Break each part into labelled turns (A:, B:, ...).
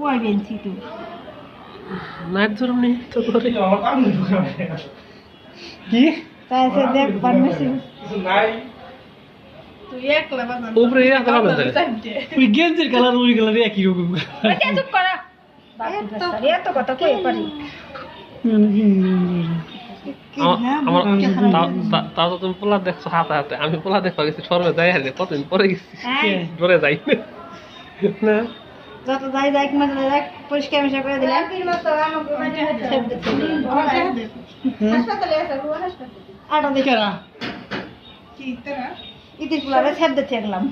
A: কয় বেঞ্চি তো
B: নাইট জরুম নেই তো করে কি
A: তাই সে দেখ পারমিশন তুই একলা বাবা
B: উপরে এত কাজ আছে
C: ওই গেঞ্জির কালার ওই কালার একই রকম
A: এটা চুপ করা এত কথা কে পারি
B: তাও তো তুমি পোলা দেখছো হাতে হাতে আমি পোলা দেখবা গেছি সর্বে যাই হারে কতদিন পরে গেছি ডরে যাই না
A: যত যাই যাই মানে যাই পরিষ্কার মিশা করে দিলাম আটা দেখে
C: কি তারা
A: ইতির পোলারে ছেদ দিতে গেলাম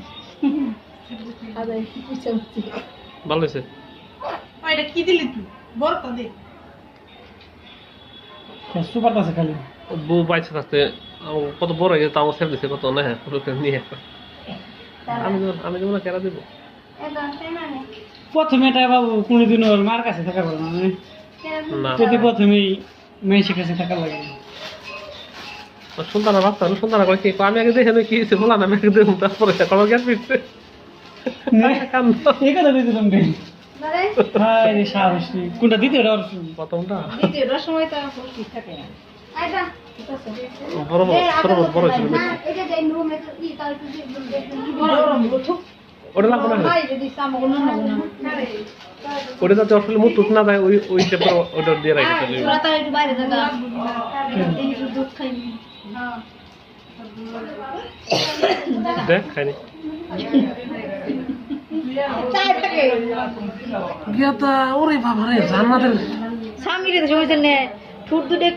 B: ভালো হয়েছে
C: এটা কি দিলি তুই বলতো দে
D: সুপার আছে খালি
B: বউ বাইছে থাকতে কত বড় হয়ে গেছে তাও সেভ দিছে কত না হ্যাঁ নিয়ে আমি যেমন কেরা দেবো
D: প্রথমে এটা বাবু কোনোদিন ওর মার কাছে থাকার বলে মানে
B: না
D: যদি প্রথমেই মেয়ের কাছে থাকার লাগে
B: সুলতানা বাচ্চা সুলতানা করে কি আমি আগে দেখে কি হয়েছে বলা না আমি আগে দেখুন তারপরে কোনো জ্ঞান ফিরছে
D: এই কথা দিয়েছিলাম হাই রে সাহস নেই কোনটা দিতে ওটা
B: প্রথমটা
A: দ্বিতীয়টার সময় তো ঠিক থাকে না আইডা
B: বড় বড় ছিল
A: এটা যে রুমে ই তার বড়
B: ওটা লাগবে না
A: ভাই যদি সামগুলো না
B: ওটা যাতে আসলে মুখ টুক না যায় ওই টেপর ওটা দিয়ে রাখতে হবে
A: তোরা তো একটু বাইরে থাকা দুধ খাই
B: দেখ খাইনি
A: চাই থাকে
B: গিয়া তা ওরে বাবা রে জান্নাতের
A: স্বামীরে সময় ঠুট দুটে